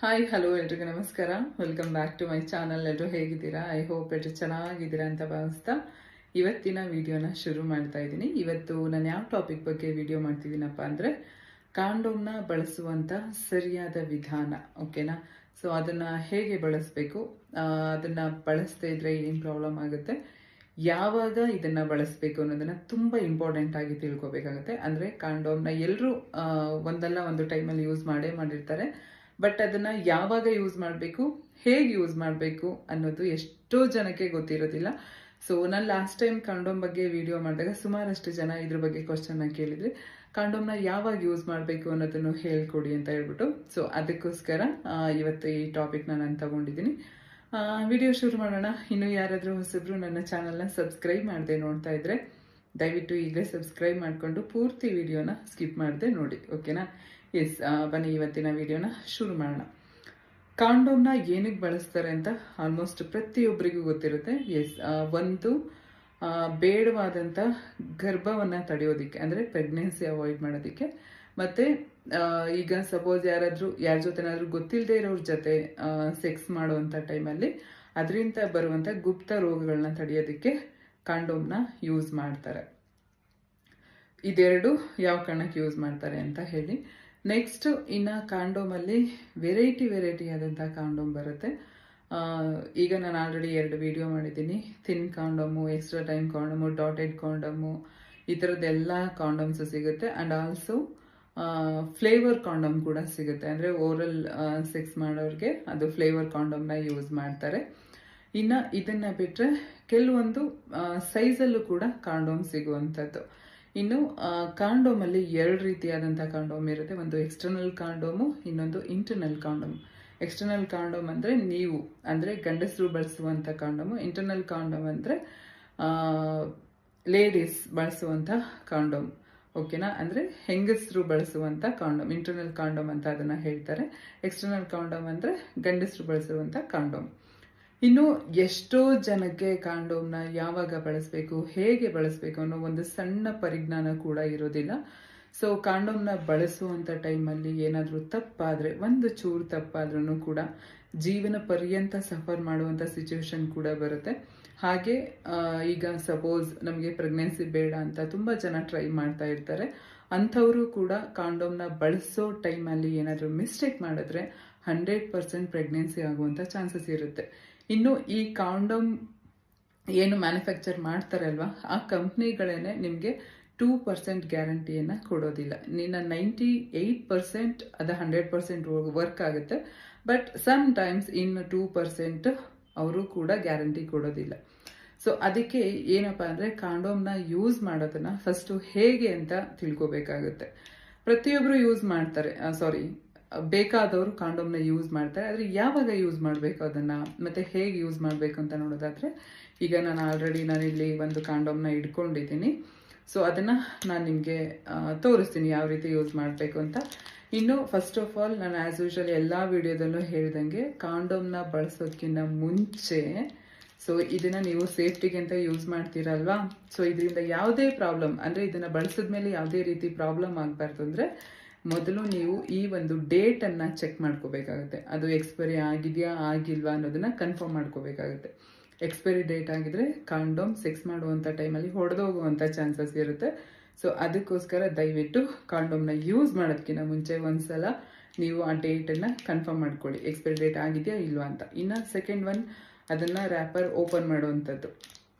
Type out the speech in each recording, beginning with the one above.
Hi hello ಎಲ್ರಿಗೂ ನಮಸ್ಕಾರ. Welcome back to my channel. ಎಲ್ಲರೂ ಹೇಗಿದ್ದೀರಾ? ಐ ಹೋಪ್ ಎಲ್ಲರೂ ಚೆನ್ನಾಗಿದ್ದೀರಾ ಅಂತ ಭಾವಿಸ್ತಾ ಇವತ್ತಿನ ವಿಡಿಯೋನ ಶುರು ಮಾಡ್ತಾ ಇದ್ದೀನಿ. ಇವತ್ತು ನಾನು ಯಾವ ಟಾಪಿಕ್ ಬಗ್ಗೆ ವಿಡಿಯೋ ಮಾಡ್ತಿದ್ದೀನಪ್ಪ ಅಂದರೆ ಕಾಂಡೋಮ್ನ ಬಳಸುವಂಥ ಸರಿಯಾದ ವಿಧಾನ. ಓಕೆನಾ? ಸೊ ಅದನ್ನು ಹೇಗೆ ಬಳಸಬೇಕು, ಅದನ್ನು ಬಳಸದೇ ಇದ್ರೆ ಏನು ಪ್ರಾಬ್ಲಮ್ ಆಗುತ್ತೆ, ಯಾವಾಗ ಇದನ್ನು ಬಳಸಬೇಕು ಅನ್ನೋದನ್ನು ತುಂಬ ಇಂಪಾರ್ಟೆಂಟ್ ಆಗಿ ತಿಳ್ಕೊಬೇಕಾಗುತ್ತೆ. ಅಂದರೆ ಕಾಂಡೋಮ್ನ ಎಲ್ಲರೂ ಒಂದಲ್ಲ ಒಂದು ಟೈಮಲ್ಲಿ ಯೂಸ್ ಮಾಡಿರ್ತಾರೆ. ಬಟ್ ಅದನ್ನು ಯಾವಾಗ ಯೂಸ್ ಮಾಡಬೇಕು, ಹೇಗೆ ಯೂಸ್ ಮಾಡಬೇಕು ಅನ್ನೋದು ಎಷ್ಟೋ ಜನಕ್ಕೆ ಗೊತ್ತಿರೋದಿಲ್ಲ. ಸೊ ನಾನು ಲಾಸ್ಟ್ ಟೈಮ್ ಕಾಂಡೋಮ್ ಬಗ್ಗೆ ವಿಡಿಯೋ ಮಾಡಿದಾಗ ಸುಮಾರಷ್ಟು ಜನ ಇದ್ರ ಬಗ್ಗೆ ಕ್ವಶನ್ನ ಕೇಳಿದ್ರಿ. ಕಾಂಡೋಮ್ನ ಯಾವಾಗ ಯೂಸ್ ಮಾಡಬೇಕು ಅನ್ನೋದನ್ನು ಹೇಳ್ಕೊಡಿ ಅಂತ ಹೇಳ್ಬಿಟ್ಟು. ಸೊ ಅದಕ್ಕೋಸ್ಕರ ಇವತ್ತು ಈ ಟಾಪಿಕ್ನ ನಾನು ತಗೊಂಡಿದ್ದೀನಿ. ವಿಡಿಯೋ ಶುರು ಮಾಡೋಣ. ಇನ್ನು ಯಾರಾದರೂ ಹೊಸಬ್ರು ನನ್ನ ಚಾನಲ್ನ ಸಬ್ಸ್ಕ್ರೈಬ್ ಮಾಡದೆ ನೋಡ್ತಾ ಇದ್ರೆ ದಯವಿಟ್ಟು ಈಗಲೇ ಸಬ್ಸ್ಕ್ರೈಬ್ ಮಾಡಿಕೊಂಡು ಪೂರ್ತಿ ವಿಡಿಯೋನ ಸ್ಕಿಪ್ ಮಾಡದೆ ನೋಡಿ. ಓಕೆನಾ? ಎಸ್, ಬನ್ನಿ ಇವತ್ತಿನ ವಿಡಿಯೋನ ಶುರು ಮಾಡೋಣ. ಕಾಂಡೋಮ್ನ ಏನಕ್ಕೆ ಬಳಸ್ತಾರೆ ಅಂತ ಆಲ್ಮೋಸ್ಟ್ ಪ್ರತಿಯೊಬ್ಬರಿಗೂ ಗೊತ್ತಿರುತ್ತೆ. ಎಸ್, ಒಂದು ಬೇಡವಾದಂಥ ಗರ್ಭವನ್ನು ತಡೆಯೋದಕ್ಕೆ, ಅಂದರೆ ಪ್ರೆಗ್ನೆನ್ಸಿ ಅವಾಯ್ಡ್ ಮಾಡೋದಕ್ಕೆ. ಮತ್ತು ಈಗ ಸಪೋಸ್ ಯಾರ ಜೊತೆನಾದರೂ ಗೊತ್ತಿಲ್ಲದೆ ಇರೋರ ಜೊತೆ ಸೆಕ್ಸ್ ಮಾಡುವಂಥ ಟೈಮಲ್ಲಿ ಅದರಿಂದ ಬರುವಂಥ ಗುಪ್ತ ರೋಗಗಳನ್ನ ತಡೆಯೋದಕ್ಕೆ ಕಾಂಡೋಮ್ನ ಯೂಸ್ ಮಾಡ್ತಾರೆ. ಇದೆರಡು ಯಾವ ಕಾರಣಕ್ಕೆ ಯೂಸ್ ಮಾಡ್ತಾರೆ ಅಂತ ಹೇಳಿ. ನೆಕ್ಸ್ಟ್, ಇನ್ನು ಕಾಂಡೋಮಲ್ಲಿ ವೆರೈಟಿ ಆದಂಥ ಕಾಂಡೋಮ್ ಬರುತ್ತೆ. ಈಗ ನಾನು ಆಲ್ರೆಡಿ 2 ವಿಡಿಯೋ ಮಾಡಿದ್ದೀನಿ. ಥಿನ್ ಕಾಂಡೋಮು, ಎಕ್ಸ್ಟ್ರಾ ಟೈಮ್ ಕಾಂಡೋಮು, ಡಾಟೆಡ್ ಕಾಂಡೋಮು, ಈ ಥರದ್ದೆಲ್ಲ ಕಾಂಡೋಮ್ಸ್ ಸಿಗುತ್ತೆ. ಆ್ಯಂಡ್ ಆಲ್ಸೋ ಫ್ಲೇವರ್ ಕಾಂಡೋಮ್ ಕೂಡ ಸಿಗುತ್ತೆ. ಅಂದರೆ ಓರಲ್ ಸೆಕ್ಸ್ ಮಾಡೋರಿಗೆ ಅದು ಫ್ಲೇವರ್ ಕಾಂಡೋಮ್ನ ಯೂಸ್ ಮಾಡ್ತಾರೆ. ಇನ್ನು ಇದನ್ನು ಬಿಟ್ಟರೆ ಕೆಲವೊಂದು ಸೈಜಲ್ಲೂ ಕೂಡ ಕಾಂಡೋಮ್ ಸಿಗುವಂಥದ್ದು. ಇನ್ನು ಕಾಂಡೋಮಲ್ಲಿ 2 ರೀತಿಯಾದಂಥ ಕಾಂಡೋಮ್ ಇರುತ್ತೆ. ಒಂದು ಎಕ್ಸ್ಟರ್ನಲ್ ಕಾಂಡೋಮು, ಇನ್ನೊಂದು ಇಂಟರ್ನಲ್ ಕಾಂಡೋಮ್. ಎಕ್ಸ್ಟರ್ನಲ್ ಕಾಂಡೋಮ್ ಅಂದರೆ ನೀವು, ಅಂದರೆ ಗಂಡಸರು ಬಳಸುವಂಥ ಕಾಂಡೋಮು. ಇಂಟರ್ನಲ್ ಕಾಂಡೋಮ್ ಅಂದರೆ ಲೇಡೀಸ್ ಬಳಸುವಂಥ ಕಾಂಡೋಮ್. ಓಕೆನಾ? ಅಂದರೆ ಹೆಂಗಸರು ಬಳಸುವಂಥ ಕಾಂಡೋಮ್ ಇಂಟರ್ನಲ್ ಕಾಂಡೋಮ್ ಅಂತ ಅದನ್ನು ಹೇಳ್ತಾರೆ. ಎಕ್ಸ್ಟರ್ನಲ್ ಕಾಂಡೋಮ್ ಅಂದರೆ ಗಂಡಸರು ಬಳಸುವಂಥ ಕಾಂಡೋಮ್. ಇನ್ನು ಎಷ್ಟೋ ಜನಕ್ಕೆ ಕಾಂಡೋಮ್ನ ಯಾವಾಗ ಬಳಸಬೇಕು, ಹೇಗೆ ಬಳಸಬೇಕು ಅನ್ನೋ ಒಂದು ಸಣ್ಣ ಪರಿಜ್ಞಾನ ಕೂಡ ಇರೋದಿಲ್ಲ. ಸೊ ಕಾಂಡೋಮ್ನ ಬಳಸುವಂಥ ಟೈಮಲ್ಲಿ ಏನಾದರೂ ತಪ್ಪಾದರೆ, ಒಂದು ಚೂರು ತಪ್ಪಾದ್ರೂ ಕೂಡ ಜೀವನ ಪರ್ಯಂತ ಸಫರ್ ಮಾಡುವಂಥ ಸಿಚುವೇಶನ್ ಕೂಡ ಬರುತ್ತೆ. ಹಾಗೆ ಈಗ ಸಪೋಸ್ ನಮಗೆ ಪ್ರೆಗ್ನೆನ್ಸಿ ಬೇಡ ಅಂತ ತುಂಬ ಜನ ಟ್ರೈ ಮಾಡ್ತಾ ಇರ್ತಾರೆ. ಅಂಥವರು ಕೂಡ ಕಾಂಡೋಮ್ನ ಬಳಸೋ ಟೈಮಲ್ಲಿ ಏನಾದರೂ ಮಿಸ್ಟೇಕ್ ಮಾಡಿದ್ರೆ 100% ಪ್ರೆಗ್ನೆನ್ಸಿ ಆಗುವಂಥ ಚಾನ್ಸಸ್ ಇರುತ್ತೆ. ಇನ್ನು ಈ ಕಾಂಡೋಮ್ ಏನು ಮ್ಯಾನುಫ್ಯಾಕ್ಚರ್ ಮಾಡ್ತಾರಲ್ವ, ಆ ಕಂಪ್ನಿಗಳೇನೆ ನಿಮಗೆ 2% ಗ್ಯಾರಂಟಿಯನ್ನು ಕೊಡೋದಿಲ್ಲ. ನಿನ್ನ 98% ಅದು 100% ವರ್ಕ್ ಆಗುತ್ತೆ. ಬಟ್ ಸಮ್ ಟೈಮ್ಸ್ ಇನ್ನು 2% ಅವರು ಕೂಡ ಗ್ಯಾರಂಟಿ ಕೊಡೋದಿಲ್ಲ. ಸೊ ಅದಕ್ಕೆ ಏನಪ್ಪ ಅಂದರೆ ಕಾಂಡೋಮ್ನ ಯೂಸ್ ಮಾಡೋದನ್ನ ಫಸ್ಟು ಹೇಗೆ ಅಂತ ತಿಳ್ಕೊಬೇಕಾಗುತ್ತೆ. ಪ್ರತಿಯೊಬ್ಬರು ಯೂಸ್ ಮಾಡ್ತಾರೆ, ಬೇಕಾದವರು ಕಾಂಡೋಮ್ನ ಯೂಸ್ ಮಾಡ್ತಾರೆ. ಆದರೆ ಯಾವಾಗ ಯೂಸ್ ಮಾಡಬೇಕು ಅದನ್ನು, ಮತ್ತು ಹೇಗೆ ಯೂಸ್ ಮಾಡಬೇಕು ಅಂತ ನೋಡೋದಾದರೆ, ಈಗ ನಾನಿಲ್ಲಿ ಒಂದು ಕಾಂಡೋಮ್ನ ಇಟ್ಕೊಂಡಿದ್ದೀನಿ. ಸೊ ಅದನ್ನು ನಾನು ನಿಮಗೆ ತೋರಿಸ್ತೀನಿ ಯಾವ ರೀತಿ ಯೂಸ್ ಮಾಡಬೇಕು ಅಂತ. ಇನ್ನು ಫಸ್ಟ್ ಆಫ್ ಆಲ್, ನಾನು ಆ್ಯಸ್ ಯೂಶುವಲ್ ಎಲ್ಲ ವಿಡಿಯೋದಲ್ಲೂ ಹೇಳ್ದಂಗೆ ಕಾಂಡೋಮ್ನ ಬಳಸೋದಕ್ಕಿಂತ ಮುಂಚೆ, ಸೊ ಇದನ್ನು ನೀವು ಸೇಫ್ಟಿಗೆ ಅಂತ ಯೂಸ್ ಮಾಡ್ತೀರಲ್ವಾ, ಸೊ ಇದರಿಂದ ಯಾವುದೇ ಪ್ರಾಬ್ಲಮ್, ಅಂದರೆ ಇದನ್ನು ಬಳಸಿದ್ಮೇಲೆ ಯಾವುದೇ ರೀತಿ ಪ್ರಾಬ್ಲಮ್ ಆಗಬಾರ್ದು ಅಂದರೆ ಮೊದಲು ನೀವು ಈ ಒಂದು ಡೇಟನ್ನು ಚೆಕ್ ಮಾಡ್ಕೋಬೇಕಾಗುತ್ತೆ. ಅದು ಎಕ್ಸ್ಪೈರಿ ಆಗಿದೆಯಾ ಆಗಿಲ್ವಾ ಅನ್ನೋದನ್ನು ಕನ್ಫರ್ಮ್ ಮಾಡ್ಕೋಬೇಕಾಗುತ್ತೆ. ಎಕ್ಸ್ಪೈರಿ ಡೇಟ್ ಆಗಿದ್ರೆ ಕಾಂಡೋಮ್ ಸೆಕ್ಸ್ ಮಾಡುವಂಥ ಟೈಮಲ್ಲಿ ಹೊಡೆದೋಗುವಂಥ ಚಾನ್ಸಸ್ ಇರುತ್ತೆ. ಸೊ ಅದಕ್ಕೋಸ್ಕರ ದಯವಿಟ್ಟು ಕಾಂಡೋಮ್ನ ಯೂಸ್ ಮಾಡೋದಕ್ಕಿಂತ ಮುಂಚೆ ಒಂದ್ಸಲ ನೀವು ಆ ಡೇಟನ್ನು ಕನ್ಫರ್ಮ್ ಮಾಡ್ಕೊಳ್ಳಿ, ಎಕ್ಸ್ಪೈರಿ ಡೇಟ್ ಆಗಿದೆಯಾ ಇಲ್ವಾ ಅಂತ. ಇನ್ನು ಸೆಕೆಂಡ್ ಒನ್, ಅದನ್ನು ರ್ಯಾಪರ್ ಓಪನ್ ಮಾಡುವಂಥದ್ದು.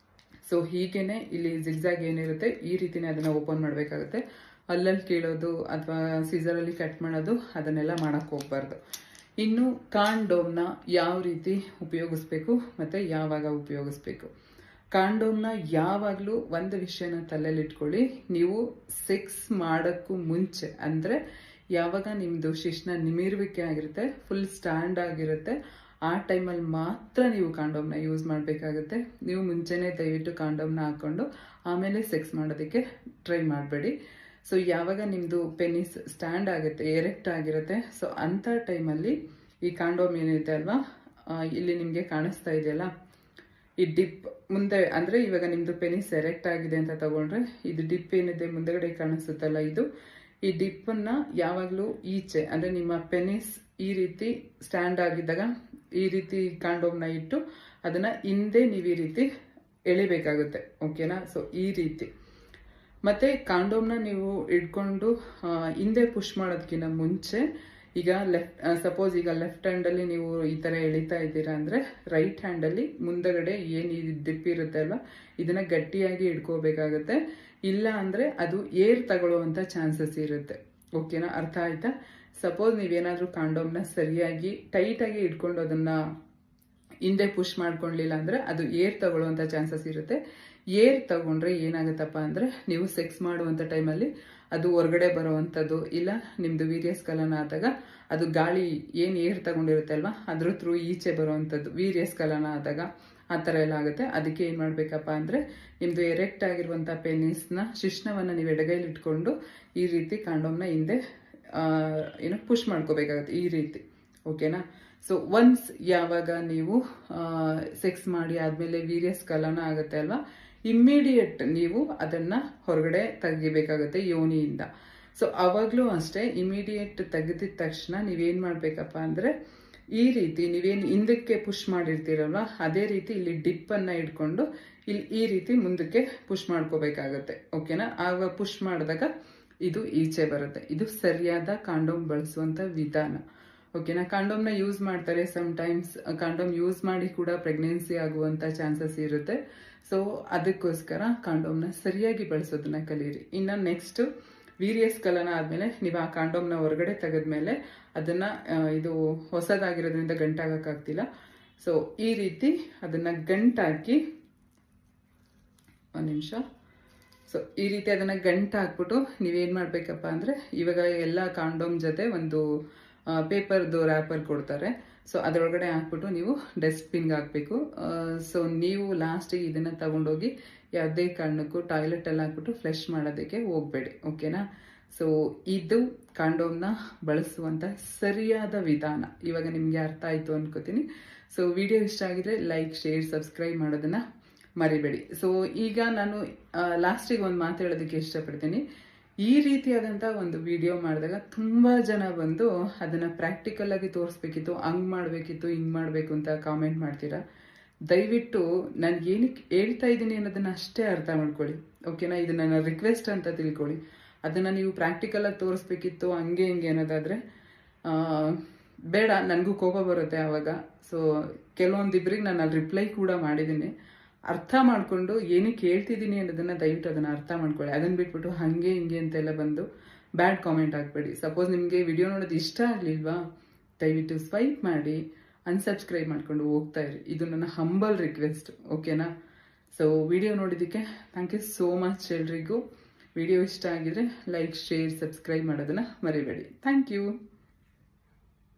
ಸೊ ಹೀಗೇನೆ ಇಲ್ಲಿ ಜಿಗ್ಜಾಗ್ ಏನಿರುತ್ತೆ ಈ ರೀತಿನೇ ಅದನ್ನು ಓಪನ್ ಮಾಡಬೇಕಾಗುತ್ತೆ. ಅಲ್ಲಲ್ಲಿ ಕೀಳೋದು ಅಥವಾ ಸೀಸರಲ್ಲಿ ಕಟ್ ಮಾಡೋದು ಅದನ್ನೆಲ್ಲ ಮಾಡೋಕ್ಕೆ ಹೋಗ್ಬಾರ್ದು. ಇನ್ನು ಕಾಂಡೋಮ್ನ ಯಾವ ರೀತಿ ಉಪಯೋಗಿಸ್ಬೇಕು ಮತ್ತು ಯಾವಾಗ ಉಪಯೋಗಿಸ್ಬೇಕು. ಕಾಂಡೋಮ್ನ ಯಾವಾಗಲೂ ಒಂದು ವಿಷಯನ ತಲೆಯಲ್ಲಿಟ್ಕೊಳ್ಳಿ, ನೀವು ಸೆಕ್ಸ್ ಮಾಡೋಕ್ಕೂ ಮುಂಚೆ, ಅಂದರೆ ಯಾವಾಗ ನಿಮ್ಮದು ಶಿಶ್ನ ನಿಮಿರುವಿಕೆ ಆಗಿರುತ್ತೆ, ಫುಲ್ ಸ್ಟ್ಯಾಂಡ್ ಆಗಿರುತ್ತೆ, ಆ ಟೈಮಲ್ಲಿ ಮಾತ್ರ ನೀವು ಕಾಂಡೋಮ್ನ ಯೂಸ್ ಮಾಡಬೇಕಾಗುತ್ತೆ. ನೀವು ಮುಂಚೆನೇ ದಯವಿಟ್ಟು ಕಾಂಡೋಮ್ನ ಹಾಕ್ಕೊಂಡು ಆಮೇಲೆ ಸೆಕ್ಸ್ ಮಾಡೋದಕ್ಕೆ ಟ್ರೈ ಮಾಡಬೇಡಿ. ಸೊ ಯಾವಾಗ ನಿಮ್ಮದು ಪೆನಿಸ್ ಸ್ಟ್ಯಾಂಡ್ ಆಗುತ್ತೆ, ಎರೆಕ್ಟ್ ಆಗಿರುತ್ತೆ, ಸೊ ಅಂಥ ಟೈಮಲ್ಲಿ ಈ ಕಾಂಡೋಮ್ ಏನಿದೆ ಅಲ್ವಾ, ಇಲ್ಲಿ ನಿಮಗೆ ಕಾಣಿಸ್ತಾ ಇದೆಯಲ್ಲ ಈ ಡಿಪ್ ಮುಂದೆ, ಅಂದರೆ ಇವಾಗ ನಿಮ್ಮದು ಪೆನಿಸ್ ಎರೆಕ್ಟ್ ಆಗಿದೆ ಅಂತ ತಗೊಂಡ್ರೆ ಇದು ಡಿಪ್ ಏನಿದೆ ಮುಂದೆಗಡೆ ಕಾಣಿಸುತ್ತಲ್ಲ, ಈ ಡಿಪ್ಪನ್ನು ಯಾವಾಗಲೂ ಈಚೆ, ಅಂದರೆ ನಿಮ್ಮ ಪೆನಿಸ್ ಈ ರೀತಿ ಸ್ಟ್ಯಾಂಡ್ ಆಗಿದ್ದಾಗ ಈ ರೀತಿ ಕಾಂಡೋಮ್ನ ಇಟ್ಟು ಅದನ್ನ ಹಿಂದೆ ನೀವು ಈ ರೀತಿ ಎಳಿಬೇಕಾಗುತ್ತೆ. ಓಕೆನಾ? ಸೊ ಈ ರೀತಿ. ಮತ್ತೆ ಕಾಂಡೋಮ್ನ ನೀವು ಇಟ್ಕೊಂಡು ಹಿಂದೆ ಪುಷ್ ಮಾಡೋದಕ್ಕಿಂತ ಮುಂಚೆ ಈಗ ಸಪೋಸ್ ಈಗ ಲೆಫ್ಟ್ ಹ್ಯಾಂಡಲ್ಲಿ ನೀವು ಈ ಥರ ಎಳಿತಾ ಇದ್ದೀರಾ ಅಂದರೆ ರೈಟ್ ಹ್ಯಾಂಡಲ್ಲಿ ಮುಂದಗಡೆ ಏನು ದಿಪ್ ಇರುತ್ತೆ ಅಲ್ವಾ, ಇದನ್ನ ಗಟ್ಟಿಯಾಗಿ ಇಟ್ಕೋಬೇಕಾಗತ್ತೆ. ಇಲ್ಲ ಅಂದರೆ ಅದು ಏರ್ ತಗೊಳ್ಳುವಂಥ ಚಾನ್ಸಸ್ ಇರುತ್ತೆ. ಓಕೆನಾ? ಅರ್ಥ ಆಯ್ತಾ? ಸಪೋಸ್ ನೀವೇನಾದರೂ ಕಾಂಡೋಮ್ನ ಸರಿಯಾಗಿ ಟೈಟಾಗಿ ಇಟ್ಕೊಂಡು ಅದನ್ನ ಹಿಂದೆ ಪುಷ್ ಮಾಡ್ಕೊಳ್ಳಿಲ್ಲ ಅಂದರೆ ಅದು ಏರ್ ತಗೊಳ್ಳುವಂಥ ಚಾನ್ಸಸ್ ಇರುತ್ತೆ. ಏರ್ ತಗೊಂಡ್ರೆ ಏನಾಗುತ್ತಪ್ಪ ಅಂದರೆ ನೀವು ಸೆಕ್ಸ್ ಮಾಡುವಂಥ ಟೈಮಲ್ಲಿ ಅದು ಹೊರಗಡೆ ಬರುವಂಥದ್ದು, ಇಲ್ಲ ನಿಮ್ಮದು ವೀರ್ಯಸ್ಖಲನ ಆದಾಗ ಅದು ಗಾಳಿ ಏನು ಏರ್ ತಗೊಂಡಿರುತ್ತೆ ಅಲ್ವಾ ಅದ್ರ ಥ್ರೂ ಈಚೆ ಬರುವಂಥದ್ದು ವೀರ್ಯಸ್ಖಲನ ಆದಾಗ ಆ ಥರ ಎಲ್ಲ ಆಗುತ್ತೆ. ಅದಕ್ಕೆ ಏನು ಮಾಡಬೇಕಪ್ಪ ಅಂದರೆ ನಿಮ್ಮದು ಎರೆಕ್ಟ್ ಆಗಿರುವಂಥ ಪೆನಿಸ್ನ ಶಿಶ್ನವನ್ನು ನೀವು ಎಡಗೈಲಿ ಇಟ್ಕೊಂಡು ಈ ರೀತಿ ಕಾಂಡೋಮ್ನ ಹಿಂದೆ ಪುಷ್ ಮಾಡ್ಕೋಬೇಕಾಗತ್ತೆ ಈ ರೀತಿ. ಓಕೆನಾ? ಸೊ ಒನ್ಸ್ ಯಾವಾಗ ನೀವು ಸೆಕ್ಸ್ ಮಾಡಿ ಆದಮೇಲೆ ವೀರ್ಯಸ್ಖಲನ ಆಗುತ್ತೆ ಅಲ್ವಾ, ಇಮ್ಮಿಡಿಯೇಟ್ ನೀವು ಅದನ್ನು ಹೊರಗಡೆ ತೆಗಿಬೇಕಾಗುತ್ತೆ ಯೋನಿಯಿಂದ. ಸೊ ಅವಾಗಲೂ ಅಷ್ಟೇ ಇಮಿಡಿಯೇಟ್ ತೆಗೆದಿದ ತಕ್ಷಣ ನೀವೇನು ಮಾಡಬೇಕಪ್ಪ ಅಂದರೆ ಈ ರೀತಿ ನೀವೇನು ಹಿಂದಕ್ಕೆ ಪುಷ್ ಮಾಡಿರ್ತೀರಲ್ವ ಅದೇ ರೀತಿ ಇಲ್ಲಿ ಡಿಪ್ಪನ್ನು ಇಟ್ಕೊಂಡು ಇಲ್ಲಿ ಈ ರೀತಿ ಮುಂದಕ್ಕೆ ಪುಷ್ ಮಾಡ್ಕೋಬೇಕಾಗತ್ತೆ. ಓಕೆನಾ? ಆಗ ಪುಷ್ ಮಾಡಿದಾಗ ಇದು ಈಚೆ ಬರುತ್ತೆ. ಇದು ಸರಿಯಾದ ಕಾಂಡೋಮ್ ಬಳಸುವಂಥ ವಿಧಾನ. ಓಕೆನಾ? ಕಾಂಡೋಮ್ನ ಯೂಸ್ ಮಾಡ್ತಾರೆ. ಸಮ್ಟೈಮ್ಸ್ ಕಾಂಡೋಮ್ ಯೂಸ್ ಮಾಡಿ ಕೂಡ ಪ್ರೆಗ್ನೆನ್ಸಿ ಆಗುವಂಥ ಚಾನ್ಸಸ್ ಇರುತ್ತೆ. ಸೊ ಅದಕ್ಕೋಸ್ಕರ ಕಾಂಡೋಮ್ನ ಸರಿಯಾಗಿ ಬಳಸೋದನ್ನ ಕಲೀರಿ. ಇನ್ನು ನೆಕ್ಸ್ಟ್ ವೀರ್ಯಸ್ಖಲನ ಆದಮೇಲೆ ನೀವು ಆ ಕಾಂಡೋಮ್ನ ಹೊರಗಡೆ ತೆಗೆದ್ಮೇಲೆ ಅದನ್ನು ಇದು ಹೊಸದಾಗಿರೋದ್ರಿಂದ ಗಂಟಾಗಕ್ಕಾಗ್ತಿಲ್ಲ. ಸೊ ಈ ರೀತಿ ಅದನ್ನು ಗಂಟಾಕಿ ಒಂದು ನಿಮಿಷ. ಸೊ ಈ ರೀತಿ ಅದನ್ನು ಗಂಟು ಹಾಕ್ಬಿಟ್ಟು ನೀವೇನು ಮಾಡಬೇಕಪ್ಪ ಅಂದರೆ ಇವಾಗ ಎಲ್ಲ ಕಾಂಡೋಮ್ ಜೊತೆ ಒಂದು ಪೇಪರ್ದು ರ್ಯಾಪರ್ ಕೊಡ್ತಾರೆ. ಸೊ ಅದರೊಳಗಡೆ ಹಾಕ್ಬಿಟ್ಟು ನೀವು ಡಸ್ಟ್ಬಿನ್ಗೆ ಹಾಕಬೇಕು. ಸೊ ನೀವು ಲಾಸ್ಟಿಗೆ ಇದನ್ನು ತಗೊಂಡೋಗಿ ಯಾವುದೇ ಕಾರಣಕ್ಕೂ ಟಾಯ್ಲೆಟಲ್ಲಿ ಹಾಕ್ಬಿಟ್ಟು ಫ್ಲಶ್ ಮಾಡೋದಕ್ಕೆ ಹೋಗಬೇಡಿ. ಓಕೆನಾ? ಸೊ ಇದು ಕಾಂಡೋಮ್ನ ಬಳಸುವಂಥ ಸರಿಯಾದ ವಿಧಾನ. ಇವಾಗ ನಿಮಗೆ ಅರ್ಥ ಆಯಿತು ಅನ್ಕೋತೀನಿ. ಸೊ ವಿಡಿಯೋ ಇಷ್ಟ ಆಗಿದ್ರೆ ಲೈಕ್, ಶೇರ್, ಸಬ್ಸ್ಕ್ರೈಬ್ ಮಾಡೋದನ್ನು ಮರಿಬೇಡಿ. ಸೊ ಈಗ ನಾನು ಲಾಸ್ಟಿಗೆ ಒಂದು ಮಾತು ಹೇಳೋದಕ್ಕೆ ಇಷ್ಟಪಡ್ತೀನಿ. ಈ ರೀತಿಯಾದಂಥ ಒಂದು ವಿಡಿಯೋ ಮಾಡಿದಾಗ ತುಂಬ ಜನ ಬಂದು ಅದನ್ನು ಪ್ರಾಕ್ಟಿಕಲ್ ಆಗಿ ತೋರಿಸ್ಬೇಕಿತ್ತು, ಹಂಗೆ ಮಾಡಬೇಕಿತ್ತು, ಹಿಂಗೆ ಮಾಡಬೇಕು ಅಂತ ಕಾಮೆಂಟ್ ಮಾಡ್ತೀರಾ. ದಯವಿಟ್ಟು ನಾನು ಏನಕ್ಕೆ ಹೇಳ್ತಾ ಇದ್ದೀನಿ ಅನ್ನೋದನ್ನು ಅಷ್ಟೇ ಅರ್ಥ ಮಾಡ್ಕೊಳ್ಳಿ. ಓಕೆನಾ? ಇದು ನನ್ನ ರಿಕ್ವೆಸ್ಟ್ ಅಂತ ತಿಳ್ಕೊಳ್ಳಿ. ಅದನ್ನು ನೀವು ಪ್ರಾಕ್ಟಿಕಲಾಗಿ ತೋರಿಸ್ಬೇಕಿತ್ತು ಹಂಗೆ ಹಿಂಗೆ ಅನ್ನೋದಾದರೆ ಬೇಡ, ನನಗೂ ಕೋಪ ಬರುತ್ತೆ ಆವಾಗ. ಸೊ ಕೆಲವೊಂದಿಬ್ರಿಗೆ ನಾನು ಅಲ್ಲಿ ರಿಪ್ಲೈ ಕೂಡ ಮಾಡಿದ್ದೀನಿ. ಅರ್ಥ ಮಾಡಿಕೊಂಡು ಏನಕ್ಕೆ ಹೇಳ್ತಿದ್ದೀನಿ ಅನ್ನೋದನ್ನು ದಯವಿಟ್ಟು ಅದನ್ನು ಅರ್ಥ ಮಾಡ್ಕೊಳ್ಳಿ. ಅದನ್ನು ಬಿಟ್ಬಿಟ್ಟು ಹಾಗೆ ಹಿಂಗೆ ಅಂತೆಲ್ಲ ಬಂದು ಬ್ಯಾಡ್ ಕಾಮೆಂಟ್ ಹಾಕ್ಬೇಡಿ. ಸಪೋಸ್ ನಿಮಗೆ ವಿಡಿಯೋ ನೋಡೋದು ಇಷ್ಟ ಆಗಲಿಲ್ವಾ, ದಯವಿಟ್ಟು ಸ್ವೈಪ್ ಮಾಡಿ ಅನ್ಸಬ್ಸ್ಕ್ರೈಬ್ ಮಾಡ್ಕೊಂಡು ಹೋಗ್ತಾ ಇರಿ. ಇದು ನನ್ನ ಹಂಬಲ್ ರಿಕ್ವೆಸ್ಟ್. ಓಕೆನಾ? ಸೊ ವಿಡಿಯೋ ನೋಡಿದ್ದಕ್ಕೆ ಥ್ಯಾಂಕ್ ಯು ಸೋ ಮಚ್ ಎಲ್ರಿಗೂ. ವಿಡಿಯೋ ಇಷ್ಟ ಆಗಿದ್ರೆ ಲೈಕ್, ಶೇರ್, ಸಬ್ಸ್ಕ್ರೈಬ್ ಮಾಡೋದನ್ನು ಮರಿಬೇಡಿ. Thank you.